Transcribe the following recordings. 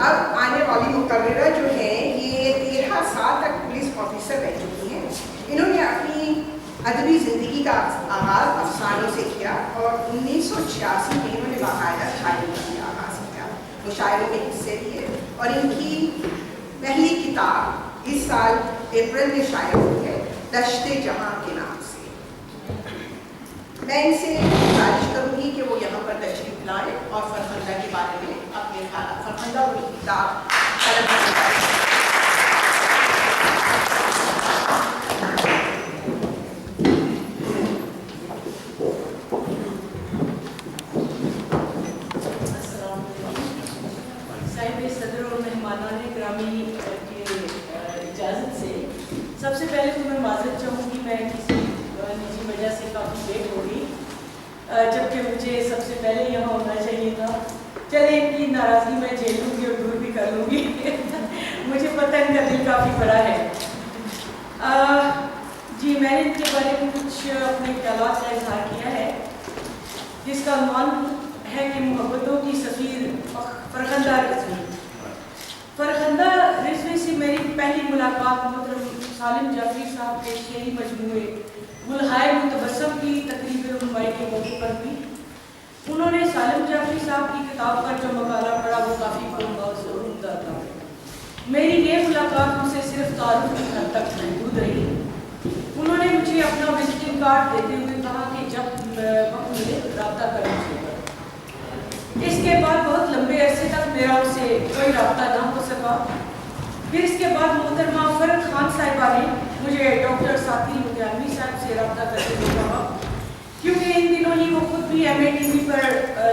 اب آنے والی مقررہ جو ہیں یہ 13 سال تک پولیس آفیسر رہ چکی ہیں. انہوں نے اپنی ادبی زندگی کا آغاز افسانوں سے کیا اور 1986 میں انہوں نے باقاعدہ شاعری کا بھی آغاز کیا. مشاعروں میں حصے لیے اور ان کی پہلی کتاب اس سال اپریل میں شائع ہوئی ہے دشت جہاں کے نام سے. میں ان سے گزارش کروں گی کہ وہ یہاں پر تشریف لائیں اور فرخندہ کے بارے میں اپنے خیالات. فرخندہ وہ کتاب سب سے پہلے تو میں معذرت چاہوں گی، میں کسی نجی وجہ سے کافی لیٹ ہو گئی، جبکہ مجھے سب سے پہلے یہاں ہونا چاہیے تھا. چلے ان کی ناراضگی میں جھیل لوں گی اور دور بھی کر لوں گی. مجھے پتہ ان کا دل کافی بڑا ہے. جی میں نے ان کے بارے میں کچھ اپنے خیالات کا اظہار کیا ہے، جس کا عنوان ہے کہ محبتوں کی سفیر فرخندہ رضوی. فرخندہ رضوی سے میری پہلی ملاقات محترم سالم جعفری صاحب کے شعری مجموعے ملحائے متبسم کی تقریب رہنمائی کے موقع پر ہوئی. انہوں نے سالم جعفری صاحب کی کتاب پر جو مقالہ پڑھا وہ کافی پرمغز اور عمدہ تھا. میری یہ ملاقات ان سے صرف تعارف کی حد تک محدود رہی. انہوں نے مجھے اپنا وزٹنگ کارڈ دیتے ہوئے کہا کہ جب وقت ملے رابطہ کرنا چاہیے. اس کے بعد بہت لمبے عرصے تک میرا ان سے کوئی رابطہ نہ ہو سکا. پھر اس کے بعد محترمہ فرد خان صاحبہ نے مجھے ڈاکٹر ساتھی لدھیانوی صاحب سے رابطہ کرتے ہوئے کہا، کیونکہ ان دنوں ہی وہ خود بھی ایم اے ٹی وی پر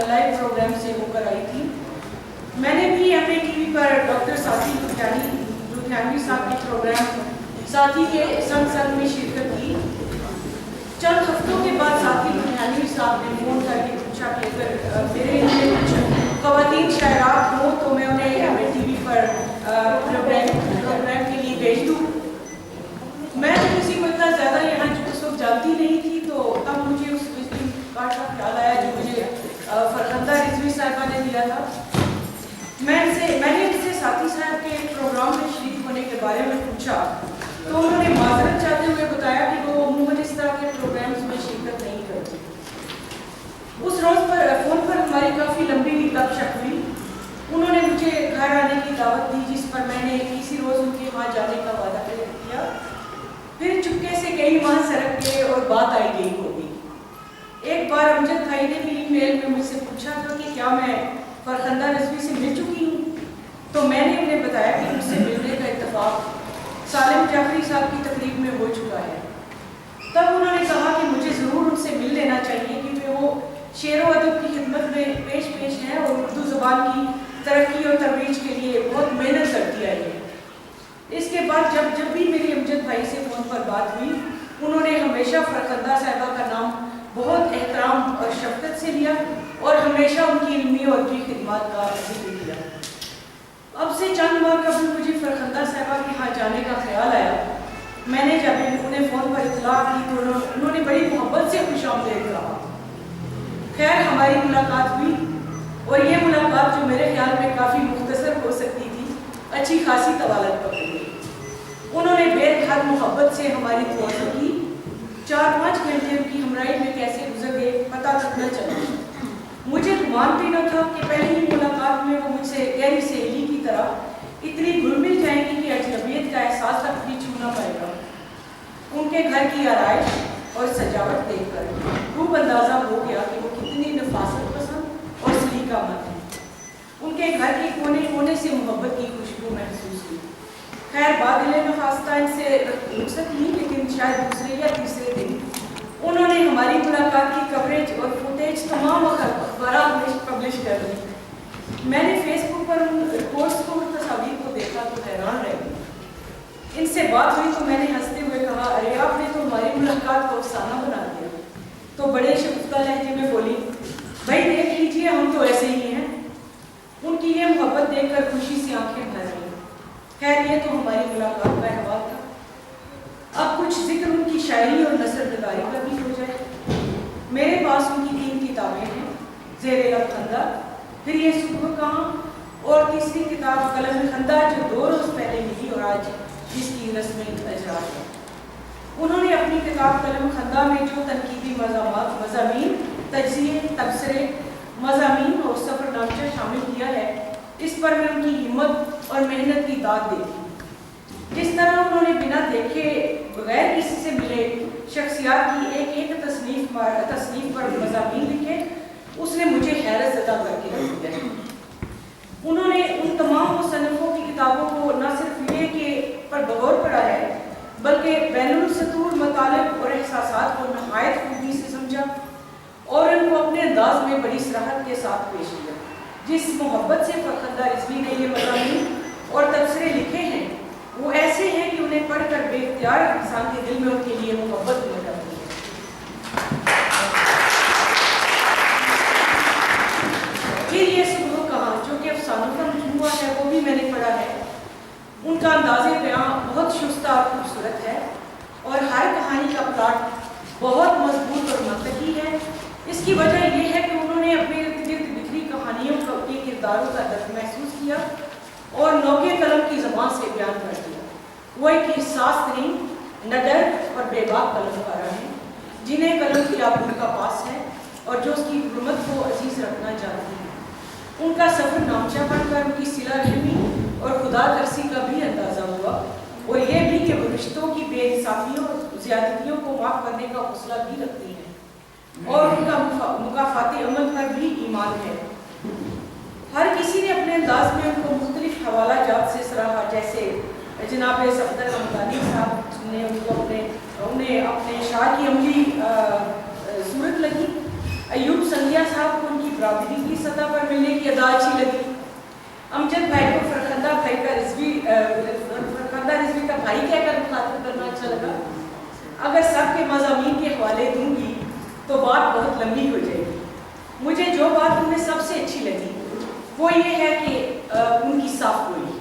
لائیو پروگرام سے ہو کر آئی تھی. میں نے بھی ایم اے ٹی وی پر ڈاکٹر ساتھی لدھیانوی صاحب کے پروگرام ساتھی کے سنگ سنگ میں شرکت کی. چند ہفتوں کے بعد ساتھی لدھیانوی صاحب نے فون کر کے پوچھا کہ اگر میرے لیے کچھ خواتین شاعرات ہوں تو میں انہیں ایم اے ٹی وی پر پروگرام کے لیے بھیج دوں. میں تو کسی کو اتنا زیادہ یہاں اس وقت جانتی نہیں تھی، تو تب مجھے اس وزٹنگ کارڈ کا خیال آیا جو مجھے فرخندہ رضوی صاحبہ نے دیا تھا. میں نے ان سے ساتھی صاحب کے پروگرام میں شریک ہونے کے بارے میں پوچھا تو انہوں نے معذرت چاہتے ہوئے بتایا کہ وہ عموماً اس طرح کے پروگرامز میں شرکت نہیں کرتی. اس روز پر فون پر ہماری کافی لمبی گپ شپ ہوئی. انہوں نے مجھے گھر آنے کی دعوت دی، جس پر میں نے کسی روز ان کے وہاں جانے کا وعدہ کیا. پھر چپکے سے کئی ماہ سرک گئے اور بات آئی گئی ہو گئی. ایک بار امجد بھائی نے بھی ای میل میں مجھ سے پوچھا تھا کہ کیا میں فرخندہ رضوی سے مل چکی ہوں، تو میں نے انہیں بتایا کہ مجھ سے ملنے کا اتفاق سالم جعفری صاحب کی تقریب میں ہو چکا ہے. تب انہوں نے کہا کہ مجھے ضرور ان سے مل لینا چاہیے، کیونکہ وہ شعر و ادب کی خدمت میں پیش ہیں اور اردو زبان کی ترقی اور ترویج کے لیے بہت محنت کرتی آئی ہے. اس کے بعد جب بھی میری امجد بھائی سے فون پر بات ہوئی، انہوں نے ہمیشہ فرخندہ صاحبہ کا نام بہت احترام اور شفقت سے لیا اور ہمیشہ ان کی علمی اور ادبی خدمات کا ذکر کیا. اب سے چند ماہ قبل مجھے فرخندہ صاحبہ کے یہاں جانے کا خیال آیا. میں نے جب انہیں فون پر اطلاع کی تو انہوں نے بڑی محبت سے خوش آمدید کہا. خیر ہماری ملاقات ہوئی اور یہ ملاقات جو میرے خیال میں کافی مختصر ہو سکتی تھی اچھی خاصی طوالت پکڑ گئی. انہوں نے بے حد محبت سے ہماری توجہ کی. 4-5 گھنٹے کی ہمراہی میں کیسے گزر گئے پتہ تک نہ چلا. مجھے گمان بھی نہ تھا کہ پہلی ہی ملاقات میں وہ مجھ سے گہری سہیلی کی طرح اتنی گھل مل جائیں گی کہ اجنبیت کا احساس تک بھی چھو نہ پائے گا. ان کے گھر کی آرائش اور سجاوٹ دیکھ کر خوب اندازہ ہو گیا کہ وہ کتنی نفاست پسند اور سلیقہ مند ہیں. ان کے گھر کے کونے کونے سے محبت کی خوشبو محسوس ہوئی. خیر بادل نخواستہ ان سے رخصت نہیں، لیکن شاید دوسرے یا تیسرے دن انہوں نے ہماری ملاقات کی کوریج اور فوٹیج تمام اخبارات میں پبلش کر دی. میں نے فیس بک پر ان رپورٹس کو اور تصاویر کو دیکھا تو حیران رہ گئی. ان سے بات ہوئی تو میں نے ہنستے ہوئے کہا، ارے آپ نے تو ہماری ملاقات کو افسانہ بنا دیا. تو بڑے شگفتہ لہجے میں بولی، بھائی دیکھ لیجیے ہم تو ایسے ہی ہیں. ان کی یہ محبت دیکھ کر خوشی سے آنکھیں بھر گئیں. خیر یہ تو ہماری ملاقات کا احوال تھا. اب کچھ ذکر ان کی شاعری اور نثر نگاری کا بھی ہو جائے. میرے پاس ان کی 3 کتابیں ہیں، زیر لب خندہ، پھر یہ صبح کہاں اور تیسری کتاب قلم خندہ جو 2 روز پہلے ملی اور آج جس کی رسم اجرا ہے۔ انہوں نے اپنی کتاب قلم خندہ میں جو تنقیدی مضامین، تجزیے، تبصرے، مضامین اور سفر نامچہ شامل کیا ہے، اس پر میں ان کی ہمت اور محنت کی داد دیتی ہوں۔ جس طرح انہوں نے بنا دیکھے بغیر کسی سے ملے شخصیات کی ایک ایک تصنیف پر مضامین لکھے، اس نے مجھے حیرت زدہ کر کے رکھ دیا۔ انہوں نے ان تمام مصنفوں کی کتابوں کو نہ صرف یہ کہ پر بغور پڑھا ہے، بلکہ بین السطور مطالب اور احساسات کو نہایت خوبی سے سمجھا اور ان کو اپنے انداز میں بڑی صراحت کے ساتھ پیش کیا۔ جس محبت سے فرخندہ رضوی نے یہ مضامین اور تبصرے لکھے ہیں، وہ ایسے ہیں کہ انہیں پڑھ کر بے اختیار انسان کے دل میں ان کے لیے محبت ہو جاتی ہے۔ پھر یہ صبح کہاں جو کہ افسانوں کا مجموعہ ہے، وہ بھی میں نے پڑھا ہے۔ ان کا انداز بیاں بہت شستہ اور خوبصورت ہے اور ہر کہانی کا پلاٹ بہت مضبوط اور منطقی ہے۔ اس کی وجہ یہ ہے کہ انہوں نے اپنے ارد گرد بکھری کہانیوں کے کرداروں کا درد محسوس کیا اور نوکے قلم کی زبان سے بیان کر دیا۔ وہ ایک حساس ترین، نڈر اور بے باک قلم کارا ہیں، جنہیں قلم کی آبرو کا پاس ہے اور جو اس کی حرمت کو عزیز رکھنا چاہتی ہیں۔ ان کا سفر نامچہ پڑھ کر ان کی صلہ رحمی اور خدا ترسی کا بھی اندازہ ہوا، اور یہ بھی کہ وہ رشتوں کی بے انصافیوں اور زیادتیوں کو معاف کرنے کا حوصلہ بھی رکھتی ہیں اور ان کا مکافاتی عمل پر بھی ایمان ہے۔ ہر کسی نے اپنے انداز میں ان کو مختلف حوالہ جات سے سراہا، جیسے جناب صفدر رمضانی صاحب نے انہیں اپنے اشعار کی عملی صورت لگی، ایوب سندھیا صاحب کو ان کی برادری کی سطح پر ملنے کی ادا اچھی لگی، امجد بھائی کو فرخندہ رضوی کا بھائی کہہ کر مخاطب کرنا اچھا لگا۔ اگر سب کے مضامین کے حوالے دوں گی تو بات بہت لمبی ہو جائے گی۔ مجھے جو بات انہیں سب سے اچھی لگی وہ یہ ہے کہ ان کی صاف گوئی۔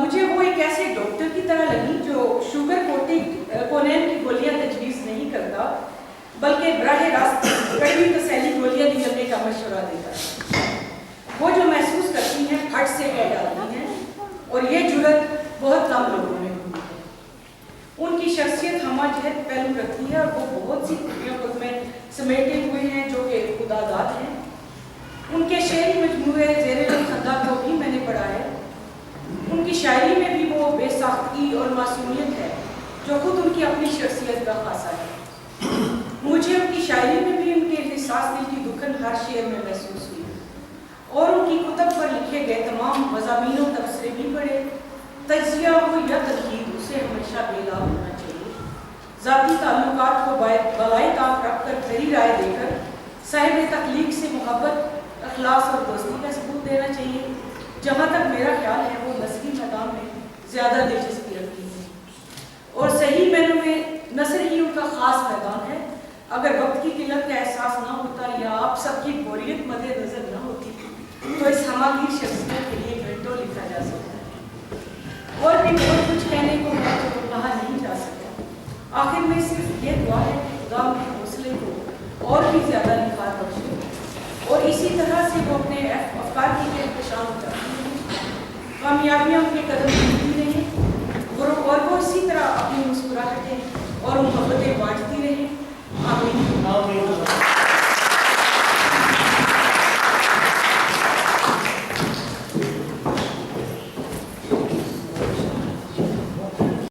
مجھے وہ ایک ایسے ڈاکٹر کی طرح لگی جو شوگر کونین کی گولیاں تجویز نہیں کرتا، بلکہ براہ راست کڑوی تسلی گولیاں نکلنے کا مشورہ دیتا ہے۔ وہ جو محسوس کرتی ہیں پھٹ سے کہہ ڈالتی ہیں، اور یہ جرت بہت کم لوگوں میں ہوتی ہے۔ ان کی شخصیت ہمہ جہت پہلو رکھتی ہے اور وہ بہت سی خوبیوں خود میں سمیٹے ہوئے ہیں جو کہ خدا داد ہیں۔ ان کے شعری مجموعے زیر خندہ کو بھی میں نے پڑھا ہے۔ ان کی شاعری میں بھی وہ بے ساختگی اور معصومیت ہے جو خود ان کی اپنی شخصیت کا خاصہ ہے۔ مجھے ان کی شاعری میں بھی ان کے احساس دل کی دکھن ہر شعر میں محسوس ہوئی، اور ان کی کتب پر لکھے گئے تمام مضامین و تبصرے بھی پڑھے۔ تجزیہ ہو یا تنقید، اسے ہمیشہ بے لاب ہونا چاہیے۔ ذاتی تعلقات کو بالائے طاق رکھ کر کھری رائے دے کر صاحب تخلیق سے محبت، اخلاص اور دوستی کا ثبوت دینا چاہیے۔ جہاں تک میرا خیال ہے وہ نثری میدان میں زیادہ دلچسپی رکھتی ہے، اور صحیح معنوں میں نثر ہی ان کا خاص میدان ہے۔ اگر وقت کی قلت کا احساس نہ ہوتا یا آپ سب کی بوریت مد نظر نہ ہوتی تو اس ہماگیر شخصیت کے لیے گھنٹوں لکھا جا سکتا ہے، اور بھی بہت کچھ کہنے کو ہے تو کہا نہیں جا سکتا۔ آخر میں صرف یہ دعا ہے کہ خدا ان کے حوصلے کو اور بھی زیادہ نکھار بخشے، اور اسی طرح سے وہ اپنے افکار کی انتشار کرتے ہیں، کامیابیاں ان کے قدم چلتی رہیں، اور وہ اسی طرح اپنی مسکراہٹیں اور محبتیں بانٹتی رہیں۔ آمین۔